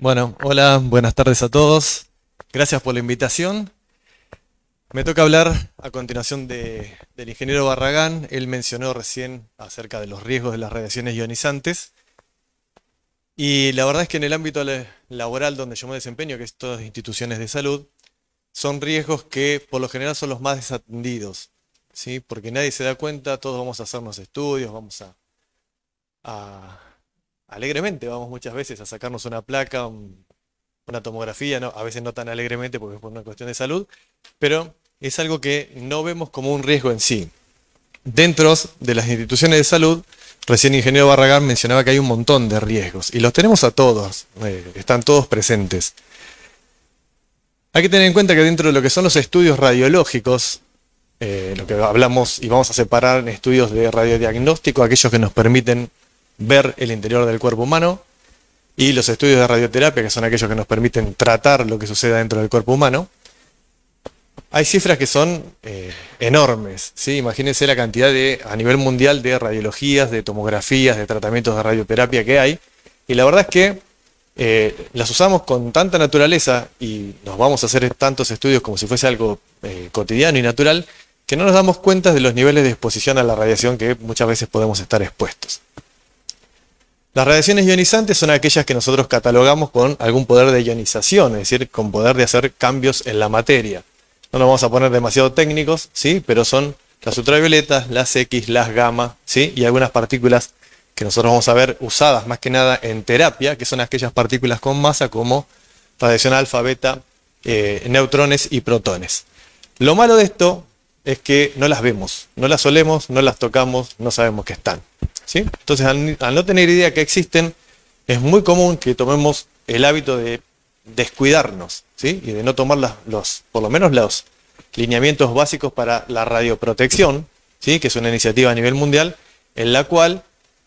Bueno, hola, buenas tardes a todos. Gracias por la invitación. Me toca hablar a continuación del ingeniero Barragán. Él mencionó recién acerca de los riesgos de las radiaciones ionizantes. Y la verdad es que en el ámbito laboral donde yo me desempeño, que es todas las instituciones de salud, son riesgos que por lo general son los más desatendidos, ¿sí? Porque nadie se da cuenta, todos vamos a hacernos estudios, a- alegremente, vamos muchas veces a sacarnos una placa, una tomografía, no, a veces no tan alegremente porque es por una cuestión de salud, pero es algo que no vemos como un riesgo en sí. Dentro de las instituciones de salud, recién el ingeniero Barragán mencionaba que hay un montón de riesgos y los tenemos a todos, están todos presentes. Hay que tener en cuenta que dentro de lo que son los estudios radiológicos, lo que hablamos y vamos a separar en estudios de radiodiagnóstico, aquellos que nos permiten ver el interior del cuerpo humano, y los estudios de radioterapia, que son aquellos que nos permiten tratar lo que sucede dentro del cuerpo humano. Hay cifras que son enormes, ¿sí? Imagínense la cantidad a nivel mundial de radiologías, de tomografías, de tratamientos de radioterapia que hay, y la verdad es que las usamos con tanta naturaleza y nos vamos a hacer tantos estudios como si fuese algo cotidiano y natural, que no nos damos cuenta de los niveles de exposición a la radiación que muchas veces podemos estar expuestos. Las radiaciones ionizantes son aquellas que nosotros catalogamos con algún poder de ionización, es decir, con poder de hacer cambios en la materia. No nos vamos a poner demasiado técnicos, ¿sí? Pero son las ultravioletas, las X, las gamma, ¿sí? Y algunas partículas que nosotros vamos a ver usadas más que nada en terapia, que son aquellas partículas con masa como radiación alfa, beta, neutrones y protones. Lo malo de esto es que no las vemos, no las olemos, no las tocamos, no sabemos que están, ¿sí? Entonces, al no tener idea que existen, es muy común que tomemos el hábito de descuidarnos, ¿sí? Y de no tomar por lo menos los lineamientos básicos para la radioprotección, ¿sí? Que es una iniciativa a nivel mundial en la cual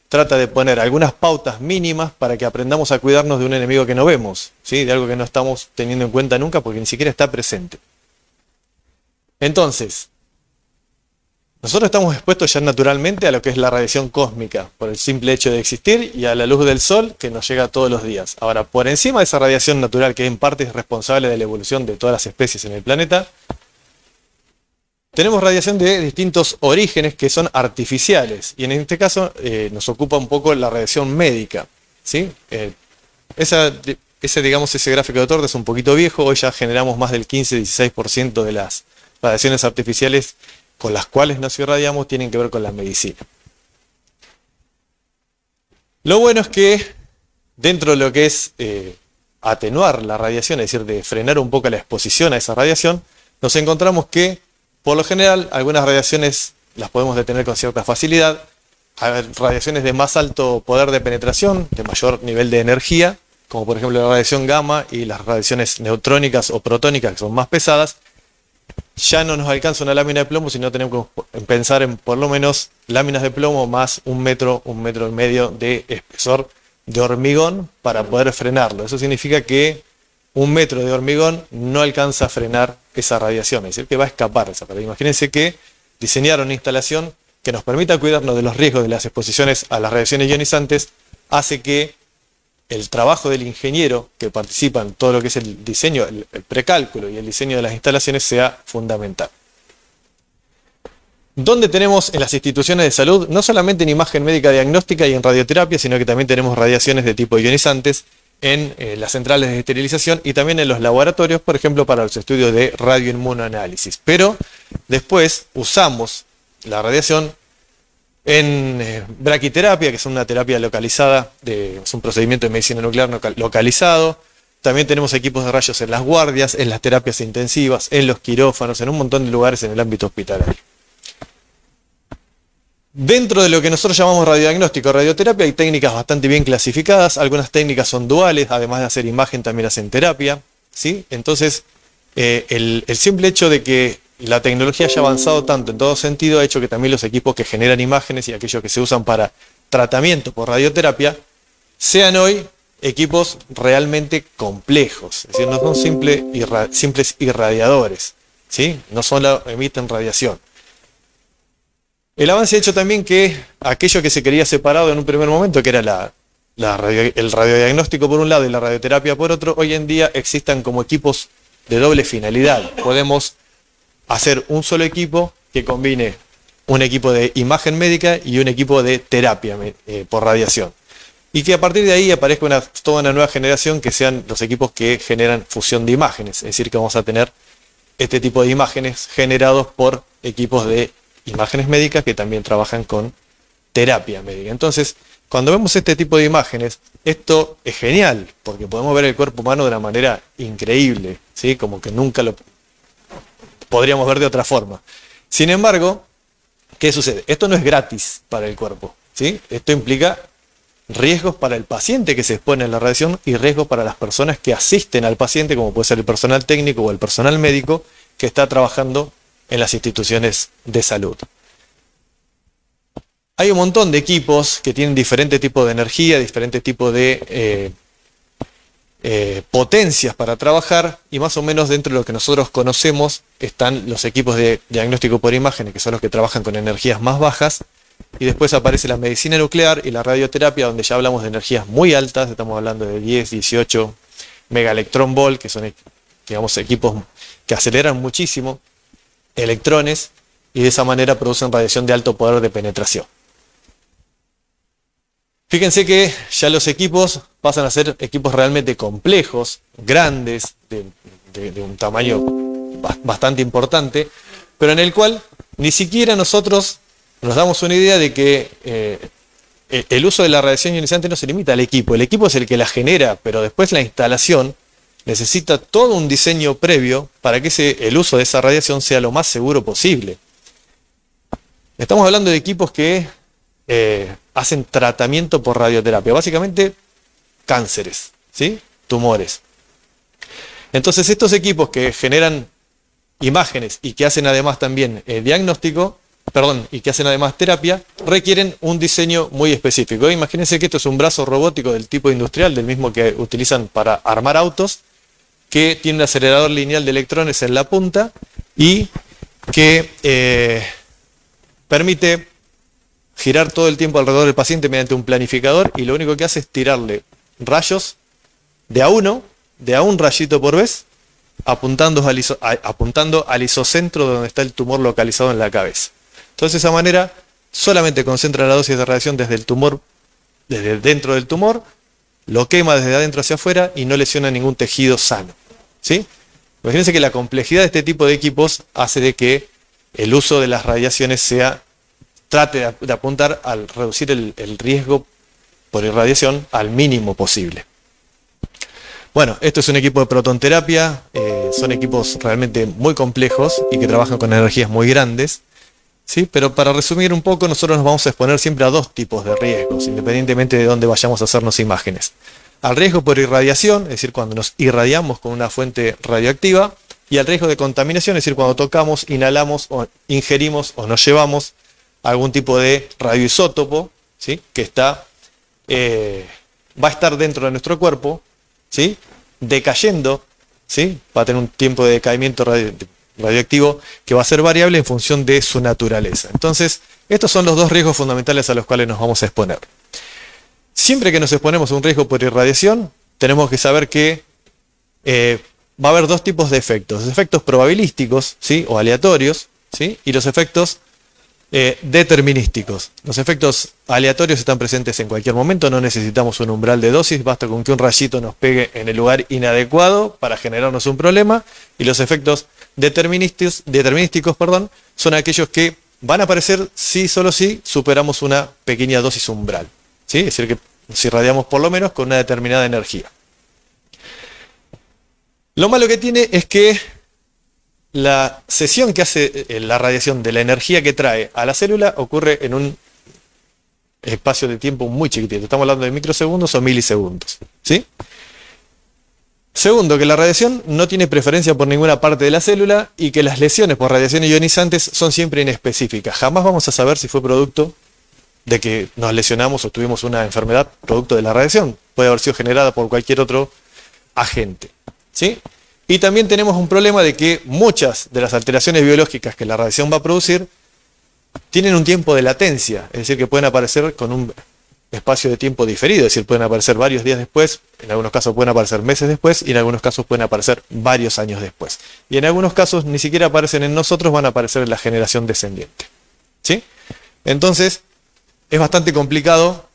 trata de poner algunas pautas mínimas para que aprendamos a cuidarnos de un enemigo que no vemos, ¿sí? De algo que no estamos teniendo en cuenta nunca porque ni siquiera está presente. Entonces, nosotros estamos expuestos ya naturalmente a lo que es la radiación cósmica, por el simple hecho de existir, y a la luz del sol que nos llega todos los días. Ahora, por encima de esa radiación natural que en parte es responsable de la evolución de todas las especies en el planeta, tenemos radiación de distintos orígenes que son artificiales, y en este caso nos ocupa un poco la radiación médica, ¿sí? Ese gráfico de Torres es un poquito viejo, hoy ya generamos más del 15-16% de las radiaciones artificiales con las cuales nos irradiamos tienen que ver con la medicina. Lo bueno es que dentro de lo que es atenuar la radiación, es decir, de frenar un poco la exposición a esa radiación, nos encontramos que, por lo general, algunas radiaciones las podemos detener con cierta facilidad. Hay radiaciones de más alto poder de penetración, de mayor nivel de energía, como por ejemplo la radiación gamma y las radiaciones neutrónicas o protónicas, que son más pesadas. Ya no nos alcanza una lámina de plomo, sino tenemos que pensar en por lo menos láminas de plomo más un metro y medio de espesor de hormigón para poder frenarlo. Eso significa que un metro de hormigón no alcanza a frenar esa radiación, es decir, que va a escapar esa radiación. Imagínense que diseñaron una instalación que nos permita cuidarnos de los riesgos de las exposiciones a las radiaciones ionizantes, hace que el trabajo del ingeniero que participa en todo lo que es el diseño, el precálculo y el diseño de las instalaciones sea fundamental. ¿Dónde tenemos en las instituciones de salud? No solamente en imagen médica diagnóstica y en radioterapia, sino que también tenemos radiaciones de tipo ionizantes en las centrales de esterilización y también en los laboratorios, por ejemplo, para los estudios de radioinmunoanálisis. Pero después usamos la radiación en braquiterapia, que es una terapia localizada, es un procedimiento de medicina nuclear localizado. También tenemos equipos de rayos en las guardias, en las terapias intensivas, en los quirófanos, en un montón de lugares en el ámbito hospitalario. Dentro de lo que nosotros llamamos radiodiagnóstico o radioterapia hay técnicas bastante bien clasificadas. Algunas técnicas son duales, además de hacer imagen también hacen terapia, ¿sí? Entonces, el simple hecho de que la tecnología haya avanzado tanto en todo sentido ha hecho que también los equipos que generan imágenes y aquellos que se usan para tratamiento por radioterapia sean hoy equipos realmente complejos, es decir, no son simples irradiadores, ¿sí? No solo emiten radiación. El avance ha hecho también que aquello que se quería separado en un primer momento, que era el radiodiagnóstico por un lado y la radioterapia por otro, hoy en día existan como equipos de doble finalidad. Podemos hacer un solo equipo que combine un equipo de imagen médica y un equipo de terapia por radiación. Y que a partir de ahí aparezca toda una nueva generación que sean los equipos que generan fusión de imágenes. Es decir, que vamos a tener este tipo de imágenes generados por equipos de imágenes médicas que también trabajan con terapia médica. Entonces, cuando vemos este tipo de imágenes, esto es genial, porque podemos ver el cuerpo humano de una manera increíble, ¿sí? Como que nunca lo podríamos ver de otra forma. Sin embargo, ¿qué sucede? Esto no es gratis para el cuerpo, ¿sí? Esto implica riesgos para el paciente que se expone a la radiación y riesgos para las personas que asisten al paciente, como puede ser el personal técnico o el personal médico que está trabajando en las instituciones de salud. Hay un montón de equipos que tienen diferentes tipos de energía, diferentes tipos de potencias para trabajar, y más o menos dentro de lo que nosotros conocemos están los equipos de diagnóstico por imágenes, que son los que trabajan con energías más bajas, y después aparece la medicina nuclear y la radioterapia, donde ya hablamos de energías muy altas, estamos hablando de 10, 18 megaelectronvolt, que son, digamos, equipos que aceleran muchísimo electrones y de esa manera producen radiación de alto poder de penetración. Fíjense que ya los equipos pasan a ser equipos realmente complejos, grandes, de un tamaño bastante importante, pero en el cual ni siquiera nosotros nos damos una idea de que el uso de la radiación ionizante no se limita al equipo. El equipo es el que la genera, pero después la instalación necesita todo un diseño previo para que el uso de esa radiación sea lo más seguro posible. Estamos hablando de equipos que hacen tratamiento por radioterapia, básicamente cánceres, ¿sí? Tumores. Entonces estos equipos que generan imágenes y que hacen además también diagnóstico, y que hacen además terapia, requieren un diseño muy específico. Imagínense que esto es un brazo robótico del tipo industrial, del mismo que utilizan para armar autos, que tiene un acelerador lineal de electrones en la punta y que permite girar todo el tiempo alrededor del paciente mediante un planificador, y lo único que hace es tirarle rayos de a un rayito por vez, apuntando al isocentro donde está el tumor localizado en la cabeza. Entonces, de esa manera, solamente concentra la dosis de radiación desde dentro del tumor, lo quema desde adentro hacia afuera y no lesiona ningún tejido sano, ¿sí? Imagínense que la complejidad de este tipo de equipos hace de que el uso de las radiaciones trate de apuntar al reducir el riesgo por irradiación al mínimo posible. Bueno, esto es un equipo de protonterapia, son equipos realmente muy complejos y que trabajan con energías muy grandes, ¿sí? Pero para resumir un poco, nosotros nos vamos a exponer siempre a dos tipos de riesgos, independientemente de dónde vayamos a hacernos imágenes. Al riesgo por irradiación, es decir, cuando nos irradiamos con una fuente radioactiva, y al riesgo de contaminación, es decir, cuando tocamos, inhalamos o ingerimos o nos llevamos algún tipo de radioisótopo, ¿sí? Que va a estar dentro de nuestro cuerpo, ¿sí? Decayendo, ¿sí? Va a tener un tiempo de decaimiento radioactivo que va a ser variable en función de su naturaleza. Entonces, estos son los dos riesgos fundamentales a los cuales nos vamos a exponer. Siempre que nos exponemos a un riesgo por irradiación, tenemos que saber que va a haber dos tipos de efectos. Los efectos probabilísticos, ¿sí? O aleatorios, ¿sí? Y los efectos determinísticos. Los efectos aleatorios están presentes en cualquier momento, no necesitamos un umbral de dosis, basta con que un rayito nos pegue en el lugar inadecuado para generarnos un problema, y los efectos determinísticos, son aquellos que van a aparecer si solo si superamos una pequeña dosis umbral, ¿sí? Es decir, que nos irradiamos por lo menos con una determinada energía. Lo malo que tiene es que la cesión que hace la radiación de la energía que trae a la célula ocurre en un espacio de tiempo muy chiquitito. Estamos hablando de microsegundos o milisegundos, ¿sí? Segundo, que la radiación no tiene preferencia por ninguna parte de la célula y que las lesiones por radiaciones ionizantes son siempre inespecíficas. Jamás vamos a saber si fue producto de que nos lesionamos o tuvimos una enfermedad producto de la radiación. Puede haber sido generada por cualquier otro agente, ¿sí? Y también tenemos un problema de que muchas de las alteraciones biológicas que la radiación va a producir tienen un tiempo de latencia, es decir, que pueden aparecer espacio de tiempo diferido, es decir, pueden aparecer varios días después, en algunos casos pueden aparecer meses después y en algunos casos pueden aparecer varios años después. Y en algunos casos ni siquiera aparecen en nosotros, van a aparecer en la generación descendiente. ¿Sí? Entonces, es bastante complicado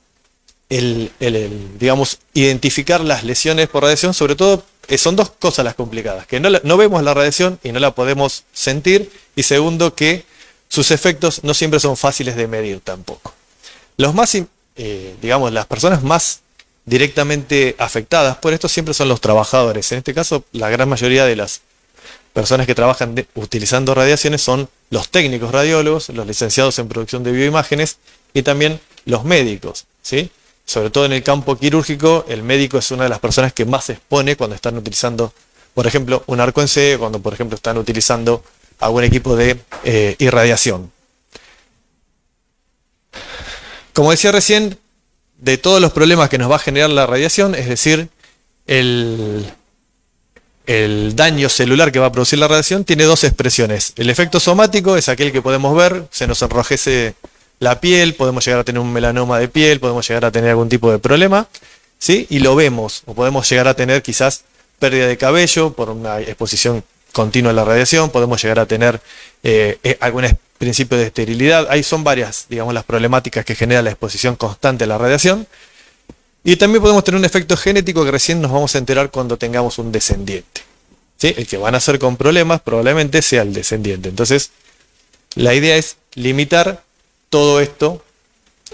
digamos, identificar las lesiones por radiación, sobre todo son dos cosas las complicadas, que no vemos la radiación y no la podemos sentir, y segundo, que sus efectos no siempre son fáciles de medir tampoco. Los más, digamos, las personas más directamente afectadas por esto siempre son los trabajadores. En este caso, la gran mayoría de las personas que trabajan utilizando radiaciones son los técnicos radiólogos, los licenciados en producción de bioimágenes y también los médicos, ¿sí? Sobre todo en el campo quirúrgico, el médico es una de las personas que más se expone cuando están utilizando, por ejemplo, un arco en C, cuando por ejemplo están utilizando algún equipo de irradiación. Como decía recién, de todos los problemas que nos va a generar la radiación, es decir, el daño celular que va a producir la radiación, tiene dos expresiones. El efecto somático es aquel que podemos ver, se nos enrojece la piel, podemos llegar a tener un melanoma de piel, podemos llegar a tener algún tipo de problema, ¿sí? Y lo vemos, o podemos llegar a tener quizás pérdida de cabello por una exposición continua a la radiación, podemos llegar a tener algún principio de esterilidad. Ahí son varias, digamos, las problemáticas que genera la exposición constante a la radiación. Y también podemos tener un efecto genético que recién nos vamos a enterar cuando tengamos un descendiente, ¿sí? El que van a nacer con problemas probablemente sea el descendiente. Entonces, la idea es limitar todo esto,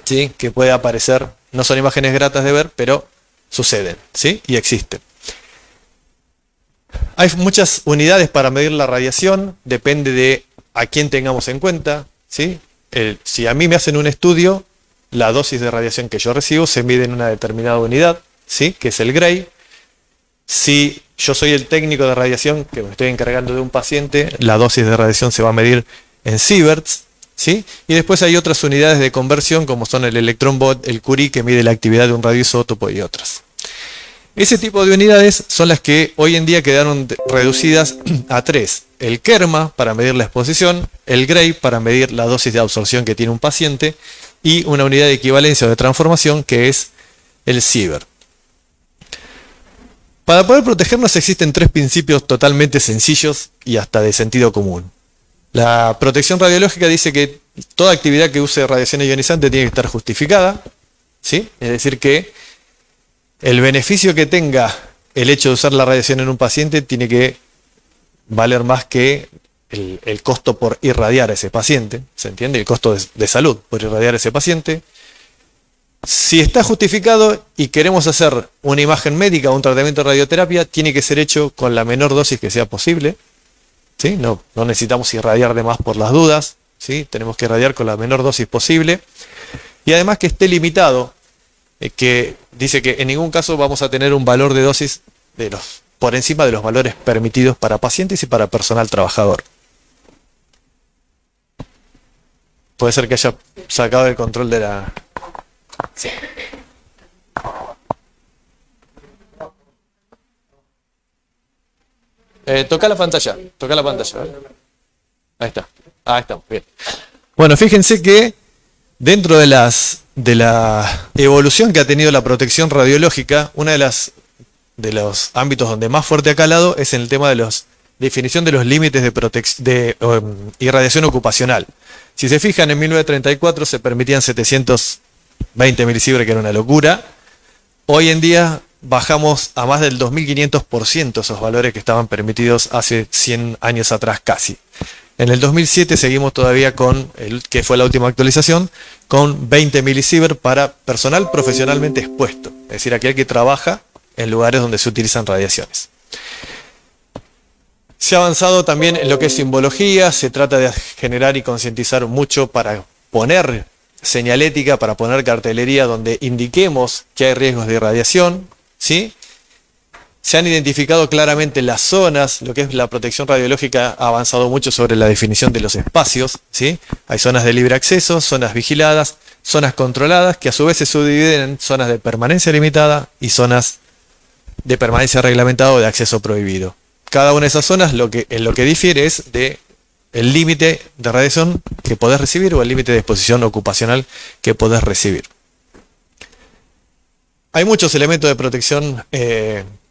¿sí? Que puede aparecer, no son imágenes gratas de ver, pero suceden, ¿sí? Y existen. Hay muchas unidades para medir la radiación, depende de a quién tengamos en cuenta, ¿sí? Si a mí me hacen un estudio, la dosis de radiación que yo recibo se mide en una determinada unidad, ¿sí? Que es el Gray. Si yo soy el técnico de radiación que me estoy encargando de un paciente, la dosis de radiación se va a medir en sieverts, ¿sí? Y después hay otras unidades de conversión como son el electron volt, el Curie, que mide la actividad de un radioisótopo y otras. Ese tipo de unidades son las que hoy en día quedaron reducidas a tres. El Kerma para medir la exposición, el Gray para medir la dosis de absorción que tiene un paciente y una unidad de equivalencia o de transformación que es el Sievert. Para poder protegernos existen tres principios totalmente sencillos y hasta de sentido común. La protección radiológica dice que toda actividad que use radiación ionizante tiene que estar justificada, ¿sí? Es decir que el beneficio que tenga el hecho de usar la radiación en un paciente tiene que valer más que el costo por irradiar a ese paciente, ¿se entiende? El costo de salud por irradiar a ese paciente. Si está justificado y queremos hacer una imagen médica o un tratamiento de radioterapia, tiene que ser hecho con la menor dosis que sea posible, ¿sí? No necesitamos irradiar de más por las dudas, ¿sí? Tenemos que irradiar con la menor dosis posible y además que esté limitado, que dice que en ningún caso vamos a tener un valor de dosis por encima de los valores permitidos para pacientes y para personal trabajador. Puede ser que haya sacado el control de la... Sí. Toca la pantalla, toca la pantalla. Ahí está, ahí estamos, bien. Bueno, fíjense que dentro de la evolución que ha tenido la protección radiológica, uno de los ámbitos donde más fuerte ha calado es en el tema de la definición de los límites de irradiación ocupacional. Si se fijan, en 1934 se permitían 720 milisievert, que era una locura. Hoy en día bajamos a más del 2500% esos valores que estaban permitidos hace 100 años atrás casi. En el 2007 seguimos todavía con, que fue la última actualización, con 20 milisievert para personal profesionalmente expuesto, es decir, aquel que trabaja en lugares donde se utilizan radiaciones. Se ha avanzado también en lo que es simbología, se trata de generar y concientizar mucho para poner señalética, para poner cartelería donde indiquemos que hay riesgos de irradiación, ¿sí? Se han identificado claramente las zonas, lo que es la protección radiológica ha avanzado mucho sobre la definición de los espacios, ¿sí? Hay zonas de libre acceso, zonas vigiladas, zonas controladas, que a su vez se subdividen en zonas de permanencia limitada y zonas de permanencia reglamentada o de acceso prohibido. Cada una de esas zonas en lo que difiere es de el límite de radiación que podés recibir o el límite de exposición ocupacional que podés recibir. Hay muchos elementos de protección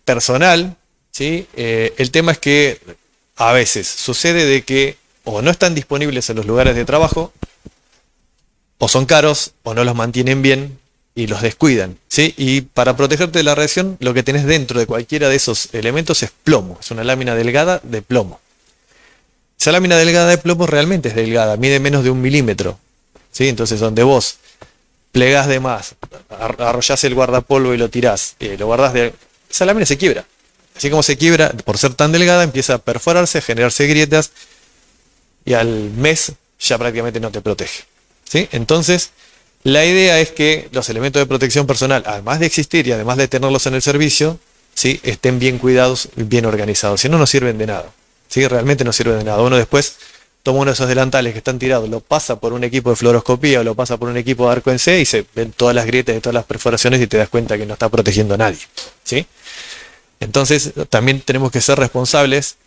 personal, ¿sí? El tema es que a veces sucede de que o no están disponibles en los lugares de trabajo, o son caros, o no los mantienen bien y los descuidan, ¿sí? Y para protegerte de la radiación, lo que tenés dentro de cualquiera de esos elementos es plomo, es una lámina delgada de plomo. Esa lámina delgada de plomo realmente es delgada, mide menos de 1 milímetro, ¿sí? Entonces, donde vos plegás de más, arrollás el guardapolvo y lo tirás, lo guardás esa lámina se quiebra. Así como se quiebra, por ser tan delgada, empieza a perforarse, a generarse grietas, y al mes ya prácticamente no te protege, ¿sí? Entonces, la idea es que los elementos de protección personal, además de existir y además de tenerlos en el servicio, ¿sí?, estén bien cuidados y bien organizados. Si no, no sirven de nada, ¿sí? Realmente no sirven de nada. Uno después toma uno de esos delantales que están tirados, lo pasa por un equipo de fluoroscopía o lo pasa por un equipo de arco en C y se ven todas las grietas y todas las perforaciones y te das cuenta que no está protegiendo a nadie, ¿sí? Entonces, también tenemos que ser responsables,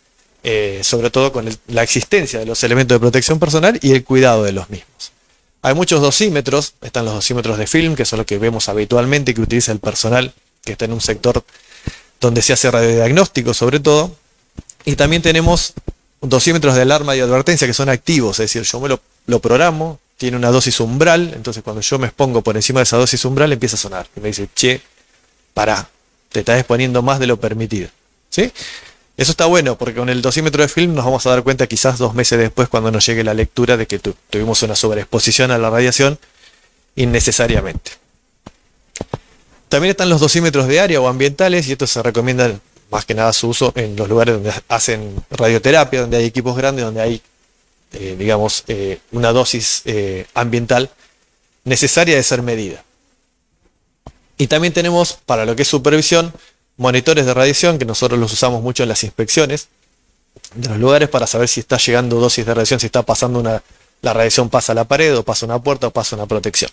sobre todo con la existencia de los elementos de protección personal y el cuidado de los mismos. Hay muchos dosímetros, están los dosímetros de film, que son los que vemos habitualmente, que utiliza el personal que está en un sector donde se hace radiodiagnóstico sobre todo, y también tenemos dosímetros de alarma y advertencia que son activos, es decir, yo lo programo, tiene una dosis umbral, entonces cuando yo me expongo por encima de esa dosis umbral empieza a sonar, y me dice, che, pará, te estás exponiendo más de lo permitido, ¿sí? Eso está bueno, porque con el dosímetro de film nos vamos a dar cuenta quizás 2 meses después cuando nos llegue la lectura de que tuvimos una sobreexposición a la radiación innecesariamente. También están los dosímetros de área o ambientales, y estos se recomiendan más que nada su uso en los lugares donde hacen radioterapia, donde hay equipos grandes, donde hay, digamos, una dosis ambiental necesaria de ser medida. Y también tenemos, para lo que es supervisión, monitores de radiación, que nosotros los usamos mucho en las inspecciones de los lugares para saber si está llegando dosis de radiación, si está pasando la radiación pasa a la pared, o pasa una puerta, o pasa una protección.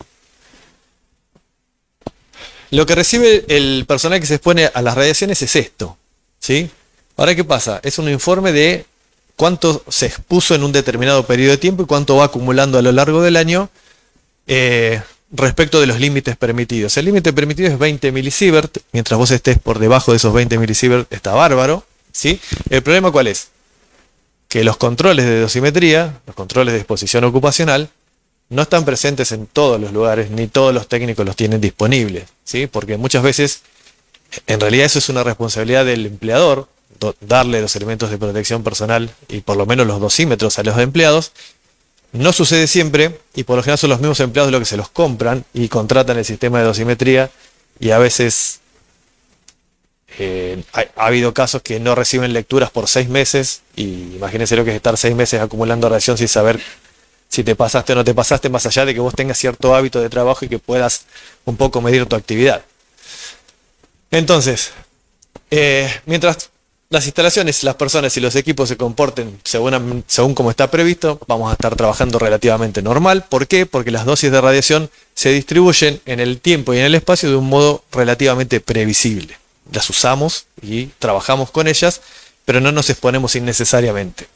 Lo que recibe el personal que se expone a las radiaciones es esto, ¿sí? Ahora, ¿qué pasa? Es un informe de cuánto se expuso en un determinado periodo de tiempo y cuánto va acumulando a lo largo del año respecto de los límites permitidos. El límite permitido es 20 milisievert, mientras vos estés por debajo de esos 20 milisievert está bárbaro, ¿sí? El problema ¿cuál es? Que los controles de dosimetría, los controles de exposición ocupacional, no están presentes en todos los lugares, ni todos los técnicos los tienen disponibles, ¿sí? Porque muchas veces, en realidad eso es una responsabilidad del empleador, darle los elementos de protección personal y por lo menos los dosímetros a los empleados. No sucede siempre, y por lo general son los mismos empleados los que se los compran y contratan el sistema de dosimetría, y a veces ha habido casos que no reciben lecturas por 6 meses, y imagínense lo que es estar 6 meses acumulando radiación sin saber si te pasaste o no te pasaste, más allá de que vos tengas cierto hábito de trabajo y que puedas un poco medir tu actividad. Entonces, mientras las instalaciones, las personas y los equipos se comporten según como está previsto, vamos a estar trabajando relativamente normal. ¿Por qué? Porque las dosis de radiación se distribuyen en el tiempo y en el espacio de un modo relativamente previsible. Las usamos y trabajamos con ellas, pero no nos exponemos innecesariamente.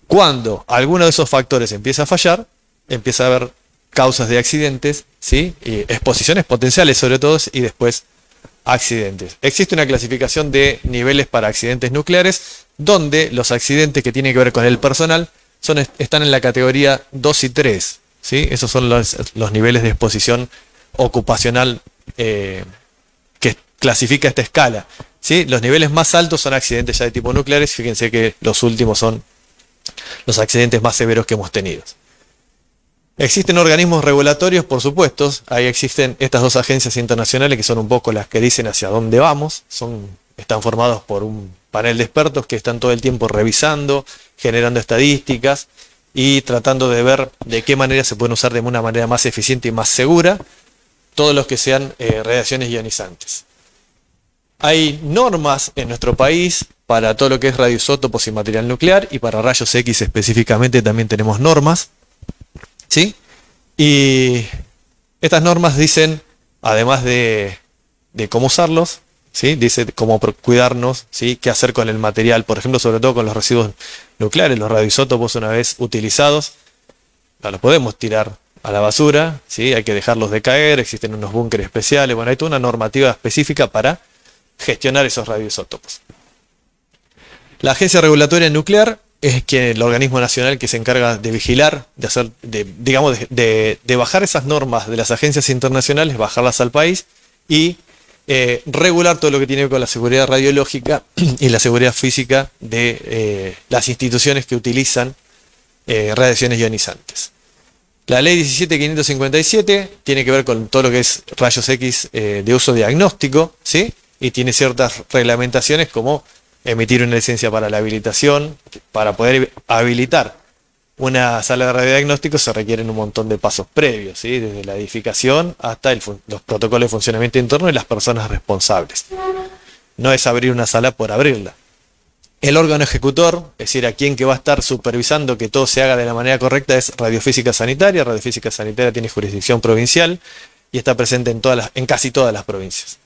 Cuando alguno de esos factores empieza a fallar, empieza a haber causas de accidentes, ¿sí? Y exposiciones potenciales sobre todo, y después accidentes. Existe una clasificación de niveles para accidentes nucleares, donde los accidentes que tienen que ver con el personal están en la categoría 2 y 3, ¿sí? Esos son los niveles de exposición ocupacional que clasifica esta escala, ¿sí? Los niveles más altos son accidentes ya de tipo nucleares. Fíjense que los últimos son los accidentes más severos que hemos tenido. Existen organismos regulatorios, por supuesto. Ahí existen estas 2 agencias internacionales que son un poco las que dicen hacia dónde vamos. Están formados por un panel de expertos que están todo el tiempo revisando, generando estadísticas y tratando de ver de qué manera se pueden usar de una manera más eficiente y más segura todos los que sean radiaciones ionizantes. Hay normas en nuestro país para todo lo que es radioisótopos y material nuclear, y para rayos X específicamente también tenemos normas, ¿sí? Y estas normas dicen, además de cómo usarlos, ¿sí? Dice cómo cuidarnos, ¿sí? Qué hacer con el material, por ejemplo, sobre todo con los residuos nucleares. Los radioisótopos, una vez utilizados, no los podemos tirar a la basura, ¿sí? Hay que dejarlos decaer, existen unos búnkeres especiales, bueno, hay toda una normativa específica para gestionar esos radioisótopos. La Agencia Regulatoria Nuclear es el organismo nacional que se encarga de vigilar, de bajar esas normas de las agencias internacionales, bajarlas al país y regular todo lo que tiene que ver con la seguridad radiológica y la seguridad física de las instituciones que utilizan radiaciones ionizantes. La ley 17557 tiene que ver con todo lo que es rayos X de uso diagnóstico, ¿sí? Y tiene ciertas reglamentaciones como emitir una licencia para la habilitación. Para poder habilitar una sala de radiodiagnóstico se requieren un montón de pasos previos, ¿sí? Desde la edificación hasta los protocolos de funcionamiento interno y las personas responsables. No es abrir una sala por abrirla. El órgano ejecutor, es decir, a quien que va a estar supervisando que todo se haga de la manera correcta, es Radiofísica Sanitaria. Radiofísica Sanitaria tiene jurisdicción provincial y está presente en casi todas las provincias.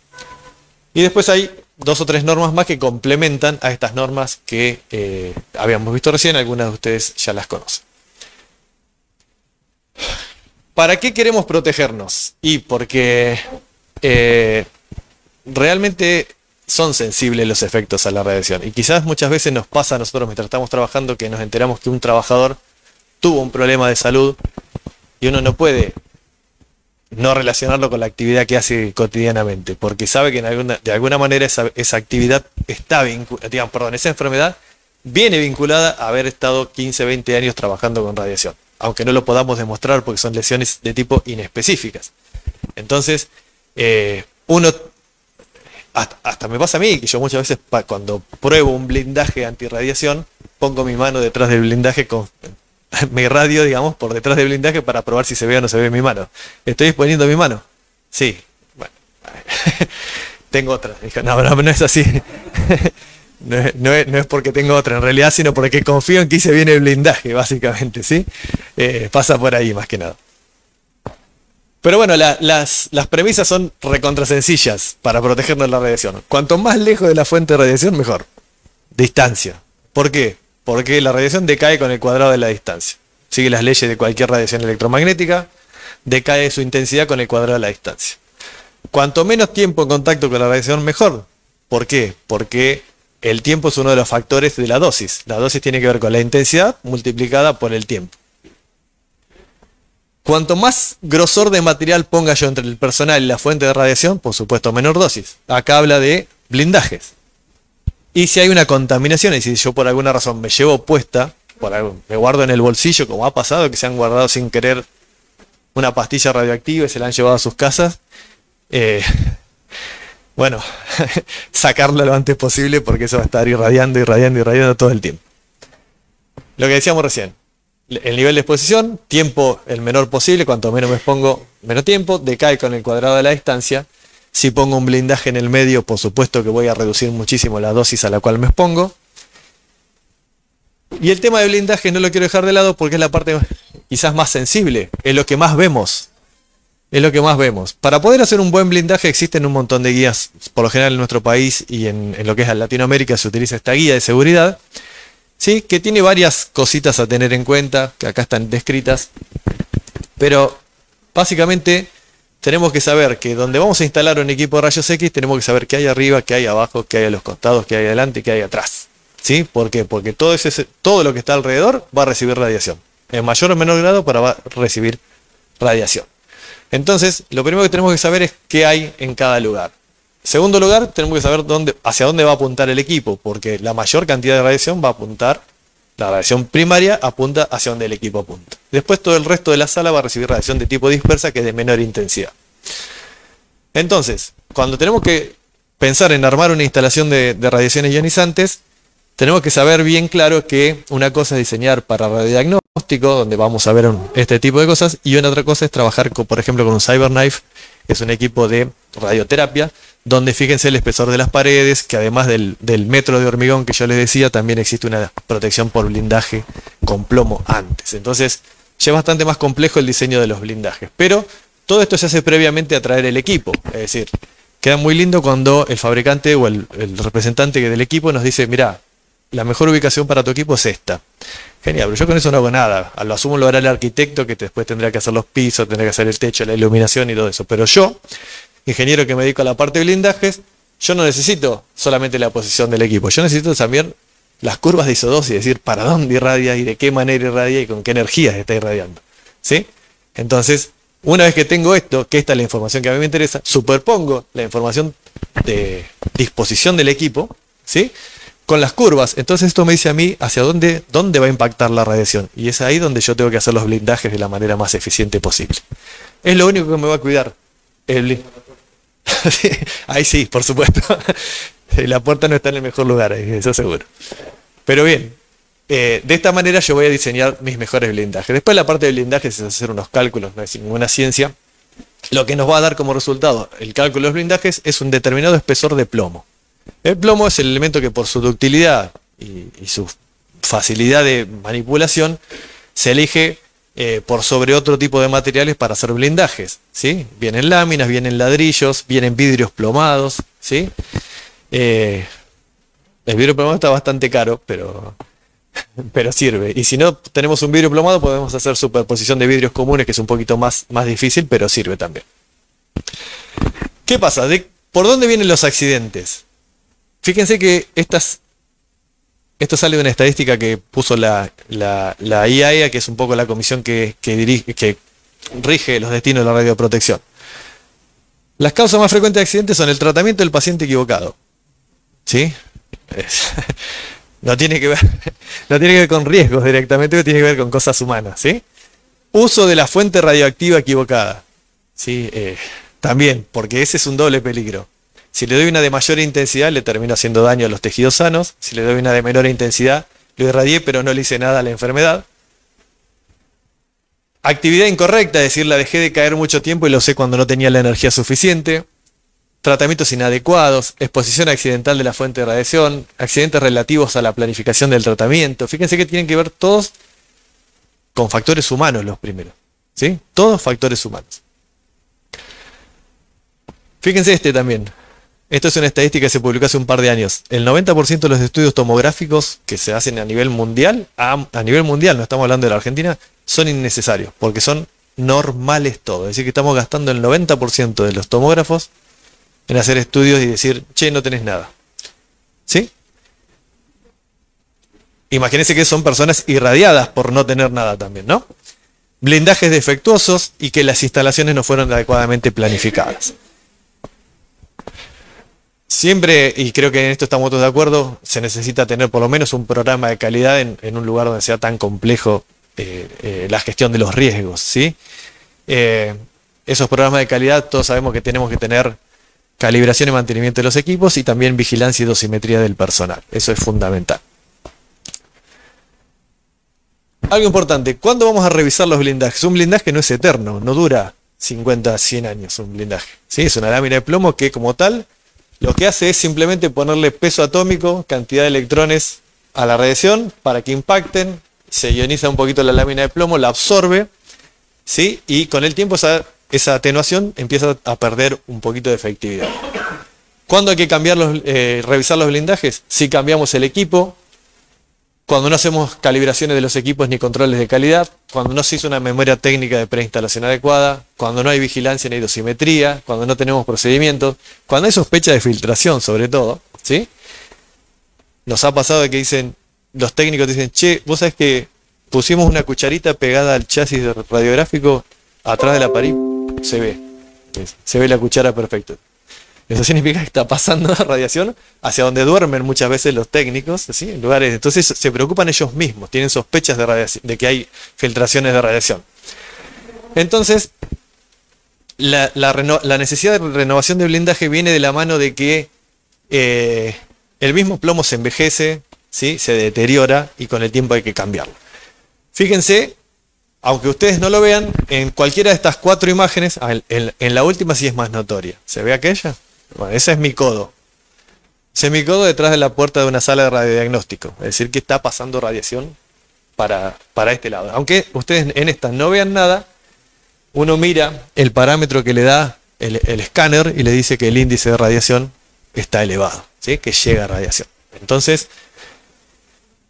Y después hay 2 o 3 normas más que complementan a estas normas que habíamos visto recién, algunas de ustedes ya las conocen. ¿Para qué queremos protegernos? Y porque realmente son sensibles los efectos a la radiación. Y quizás muchas veces nos pasa a nosotros mientras estamos trabajando que nos enteramos que un trabajador tuvo un problema de salud y uno no puede no relacionarlo con la actividad que hace cotidianamente, porque sabe que de alguna manera esa actividad está vinculada, esa enfermedad viene vinculada a haber estado 15, 20 años trabajando con radiación, aunque no lo podamos demostrar porque son lesiones de tipo inespecíficas. Entonces, uno, hasta me pasa a mí, que yo muchas veces cuando pruebo un blindaje antirradiación, pongo mi mano detrás del blindaje con mi radio, digamos, por detrás del blindaje para probar si se ve o no se ve mi mano. ¿Estoy exponiendo mi mano? Sí. Bueno, tengo otra. Dije, no es así. No es porque tengo otra en realidad, sino porque confío en que hice bien el blindaje, básicamente, ¿sí? Pasa por ahí más que nada. Pero bueno, las premisas son recontra sencillas para protegernos de la radiación. Cuanto más lejos de la fuente de radiación, mejor. Distancia. ¿Por qué? Porque la radiación decae con el cuadrado de la distancia. Sigue las leyes de cualquier radiación electromagnética, decae su intensidad con el cuadrado de la distancia. Cuanto menos tiempo en contacto con la radiación, mejor. ¿Por qué? Porque el tiempo es uno de los factores de la dosis. La dosis tiene que ver con la intensidad multiplicada por el tiempo. Cuanto más grosor de material ponga yo entre el personal y la fuente de radiación, por supuesto menor dosis. Acá habla de blindajes. Y si hay una contaminación, y si yo por alguna razón me llevo puesta, me guardo en el bolsillo, como ha pasado, que se han guardado sin querer una pastilla radioactiva y se la han llevado a sus casas, bueno, sacarla lo antes posible porque eso va a estar irradiando todo el tiempo. Lo que decíamos recién, el nivel de exposición, tiempo el menor posible, cuanto menos me expongo, menos tiempo, decae con el cuadrado de la distancia. Si pongo un blindaje en el medio, por supuesto que voy a reducir muchísimo la dosis a la cual me expongo. Y el tema de blindaje no lo quiero dejar de lado porque es la parte quizás más sensible, es lo que más vemos. Es lo que más vemos. Para poder hacer un buen blindaje existen un montón de guías, por lo general en nuestro país y en lo que es Latinoamérica se utiliza esta guía de seguridad, ¿sí? Que tiene varias cositas a tener en cuenta, que acá están descritas, pero básicamente tenemos que saber que donde vamos a instalar un equipo de rayos X, tenemos que saber qué hay arriba, qué hay abajo, qué hay a los costados, qué hay adelante, qué hay atrás. ¿Sí? ¿Por qué? Porque todo lo que está alrededor va a recibir radiación. En mayor o menor grado, va a recibir radiación. Entonces, lo primero que tenemos que saber es qué hay en cada lugar. Segundo lugar, tenemos que saber hacia dónde va a apuntar el equipo, porque la mayor cantidad de radiación va a apuntar, la radiación primaria apunta hacia donde el equipo apunta. Después todo el resto de la sala va a recibir radiación de tipo dispersa, que es de menor intensidad. Entonces, cuando tenemos que pensar en armar una instalación de radiaciones ionizantes, tenemos que saber bien claro que una cosa es diseñar para radiodiagnóstico, donde vamos a ver este tipo de cosas, y una otra cosa es trabajar, por ejemplo, con un CyberKnife, que es un equipo de radioterapia, donde fíjense el espesor de las paredes, que además del metro de hormigón que yo les decía, también existe una protección por blindaje con plomo antes. Entonces, ya es bastante más complejo el diseño de los blindajes. Pero todo esto se hace previamente a traer el equipo. Es decir, queda muy lindo cuando el fabricante o el representante del equipo nos dice, mirá, la mejor ubicación para tu equipo es esta. Genial, pero yo con eso no hago nada. A lo asumo lo hará el arquitecto, que después tendrá que hacer los pisos, tendrá que hacer el techo, la iluminación y todo eso. Pero yo, ingeniero que me dedico a la parte de blindajes, yo no necesito solamente la posición del equipo. Yo necesito también las curvas de ISO2 y decir para dónde irradia y de qué manera irradia y con qué energía está irradiando. ¿Sí? Entonces, una vez que tengo esto, que esta es la información que a mí me interesa, superpongo la información de disposición del equipo, ¿sí?, con las curvas. Entonces esto me dice a mí hacia dónde va a impactar la radiación. Y es ahí donde yo tengo que hacer los blindajes de la manera más eficiente posible. Es lo único que me va a cuidar. Ahí sí, por supuesto. La puerta no está en el mejor lugar, eso seguro. Pero bien, de esta manera yo voy a diseñar mis mejores blindajes. Después la parte de blindajes es hacer unos cálculos, no es ninguna ciencia. Lo que nos va a dar como resultado el cálculo de los blindajes es un determinado espesor de plomo. El plomo es el elemento que por su ductilidad y su facilidad de manipulación se elige por sobre otro tipo de materiales para hacer blindajes, ¿sí? Vienen láminas, vienen ladrillos, vienen vidrios plomados, ¿sí? El vidrio plomado está bastante caro, pero sirve. Y si no tenemos un vidrio plomado, podemos hacer superposición de vidrios comunes, que es un poquito más difícil, pero sirve también. ¿Qué pasa? ¿Por dónde vienen los accidentes? Fíjense que esto sale de una estadística que puso la IAEA, que es un poco la comisión que rige los destinos de la radioprotección. Las causas más frecuentes de accidentes son el tratamiento del paciente equivocado. ¿Sí? No tiene que ver con riesgos directamente, tiene que ver con cosas humanas. ¿Sí? Uso de la fuente radioactiva equivocada. ¿Sí? También, porque ese es un doble peligro. Si le doy una de mayor intensidad, le termino haciendo daño a los tejidos sanos. Si le doy una de menor intensidad, lo irradié, pero no le hice nada a la enfermedad. Actividad incorrecta, es decir, la dejé de caer mucho tiempo y lo usé cuando no tenía la energía suficiente. Tratamientos inadecuados, exposición accidental de la fuente de radiación, accidentes relativos a la planificación del tratamiento. Fíjense que tienen que ver todos con factores humanos los primeros. ¿Sí? Todos factores humanos. Fíjense este también. Esto es una estadística que se publicó hace un par de años. El 90% de los estudios tomográficos que se hacen a nivel mundial, no estamos hablando de la Argentina, son innecesarios, porque son normales todos. Es decir, que estamos gastando el 90% de los tomógrafos en hacer estudios y decir, che, no tenés nada. ¿Sí? Imagínense que son personas irradiadas por no tener nada también, ¿no? Blindajes defectuosos y que las instalaciones no fueron adecuadamente planificadas. Siempre, y creo que en esto estamos todos de acuerdo, se necesita tener por lo menos un programa de calidad en un lugar donde sea tan complejo la gestión de los riesgos, ¿sí? Esos programas de calidad, todos sabemos que tenemos que tener calibración y mantenimiento de los equipos y también vigilancia y dosimetría del personal. Eso es fundamental. Algo importante, ¿cuándo vamos a revisar los blindajes? Un blindaje no es eterno, no dura 50, 100 años un blindaje, ¿sí? Es una lámina de plomo que como tal lo que hace es simplemente ponerle peso atómico, cantidad de electrones a la radiación para que impacten, se ioniza un poquito la lámina de plomo, la absorbe, ¿sí? Y con el tiempo esa atenuación empieza a perder un poquito de efectividad. ¿Cuándo hay que revisar los blindajes? Si cambiamos el equipo, cuando no hacemos calibraciones de los equipos ni controles de calidad, cuando no se hizo una memoria técnica de preinstalación adecuada, cuando no hay vigilancia ni dosimetría, cuando no tenemos procedimientos, cuando hay sospecha de filtración sobre todo, ¿sí? Nos ha pasado de que los técnicos dicen, che, vos sabés que pusimos una cucharita pegada al chasis radiográfico atrás de la pared, se ve la cuchara perfecto. Eso significa que está pasando la radiación hacia donde duermen muchas veces los técnicos, ¿sí? En lugares, entonces se preocupan ellos mismos, tienen sospechas de que hay filtraciones de radiación. Entonces, la necesidad de renovación de blindaje viene de la mano de que el mismo plomo se envejece, ¿sí? Se deteriora y con el tiempo hay que cambiarlo. Fíjense, aunque ustedes no lo vean, en cualquiera de estas 4 imágenes, en la última sí es más notoria. ¿Se ve aquella? Bueno, ese es mi codo. Ese es mi codo detrás de la puerta de una sala de radiodiagnóstico. Es decir, que está pasando radiación para este lado. Aunque ustedes en esta no vean nada, uno mira el parámetro que le da el escáner y le dice que el índice de radiación está elevado, ¿sí? Que llega a radiación. Entonces,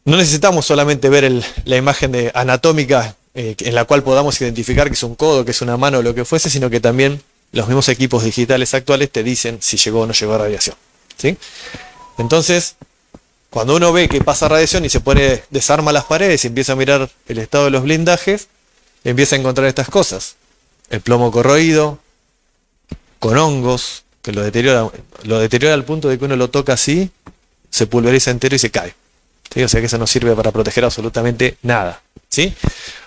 No necesitamos solamente ver la imagen anatómica en la cual podamos identificar que es un codo, que es una mano o lo que fuese, sino que también los mismos equipos digitales actuales te dicen si llegó o no llegó radiación. ¿Sí? Entonces, cuando uno ve que pasa radiación y desarma las paredes y empieza a mirar el estado de los blindajes, empieza a encontrar estas cosas. El plomo corroído, con hongos, que lo deteriora al punto de que uno lo toca así, se pulveriza entero y se cae. ¿Sí? O sea que eso no sirve para proteger absolutamente nada. ¿Sí?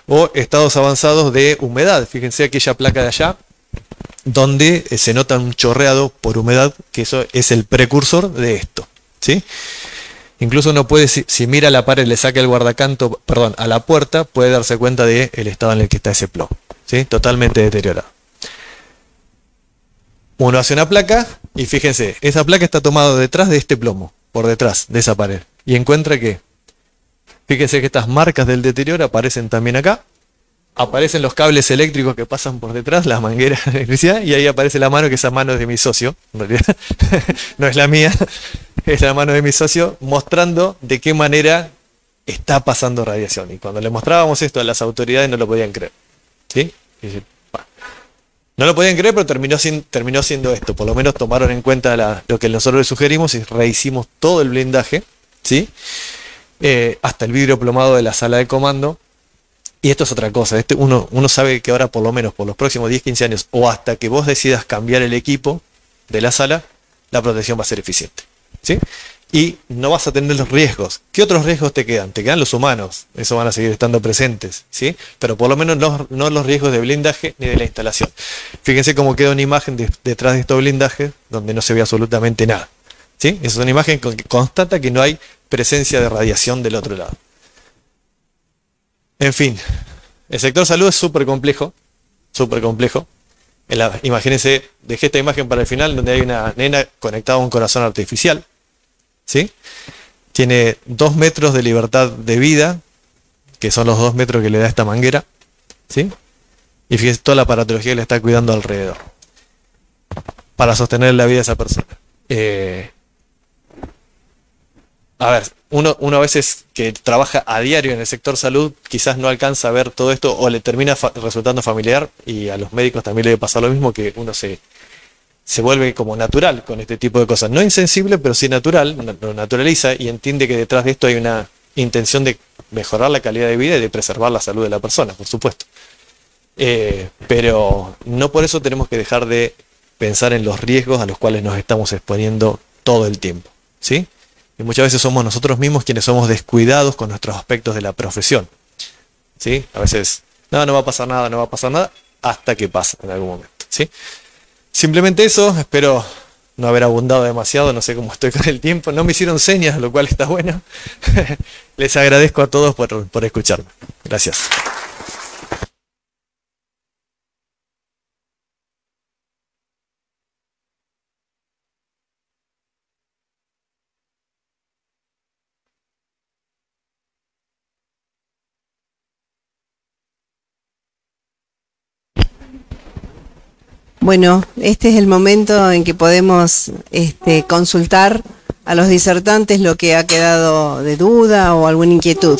O estados avanzados de humedad. Fíjense aquella placa de allá, donde se nota un chorreado por humedad, que eso es el precursor de esto. ¿Sí? Incluso uno puede, si mira la pared, le saca el guardacanto, perdón, a la puerta, puede darse cuenta del estado en el que está ese plomo. ¿Sí? Totalmente deteriorado. Uno hace una placa y fíjense, esa placa está tomada detrás de este plomo, por detrás de esa pared. Y encuentra que, fíjense que estas marcas del deterioro aparecen también acá. Aparecen los cables eléctricos que pasan por detrás, las mangueras de electricidad, y ahí aparece la mano, que esa mano es de mi socio, en realidad no es la mía, es la mano de mi socio, mostrando de qué manera está pasando radiación. Y cuando le mostrábamos esto a las autoridades no lo podían creer. ¿Sí? No lo podían creer, pero terminó siendo esto. Por lo menos tomaron en cuenta lo que nosotros les sugerimos y rehicimos todo el blindaje, ¿sí? Hasta el vidrio plomado de la sala de comando. Y esto es otra cosa. Uno sabe que ahora, por lo menos por los próximos 10, 15 años, o hasta que vos decidas cambiar el equipo de la sala, la protección va a ser eficiente, ¿sí? Y no vas a tener los riesgos. ¿Qué otros riesgos te quedan? Te quedan los humanos. Eso van a seguir estando presentes, ¿sí? Pero por lo menos no los riesgos de blindaje ni de la instalación. Fíjense cómo queda una imagen detrás de estos blindajes donde no se ve absolutamente nada, ¿sí? Esa es una imagen que constata que no hay presencia de radiación del otro lado. En fin, el sector salud es súper complejo, súper complejo. Imagínense, dejé esta imagen para el final, donde hay una nena conectada a un corazón artificial, ¿sí? Tiene 2 metros de libertad de vida, que son los 2 metros que le da esta manguera, ¿sí? Y fíjense toda la aparatología que le está cuidando alrededor, para sostener la vida de esa persona. A ver, uno a veces que trabaja a diario en el sector salud quizás no alcanza a ver todo esto o le termina resultando familiar, y a los médicos también le debe pasar lo mismo, que uno se vuelve como natural con este tipo de cosas. No insensible, pero sí natural, lo naturaliza y entiende que detrás de esto hay una intención de mejorar la calidad de vida y de preservar la salud de la persona, por supuesto. Pero no por eso tenemos que dejar de pensar en los riesgos a los cuales nos estamos exponiendo todo el tiempo, ¿sí? Y muchas veces somos nosotros mismos quienes somos descuidados con nuestros aspectos de la profesión, ¿sí? A veces, no va a pasar nada, no va a pasar nada, hasta que pasa en algún momento, ¿sí? Simplemente eso, espero no haber abundado demasiado, no sé cómo estoy con el tiempo, no me hicieron señas, lo cual está bueno. Les agradezco a todos por escucharme. Gracias. Bueno, este es el momento en que podemos consultar a los disertantes lo que ha quedado de duda o alguna inquietud.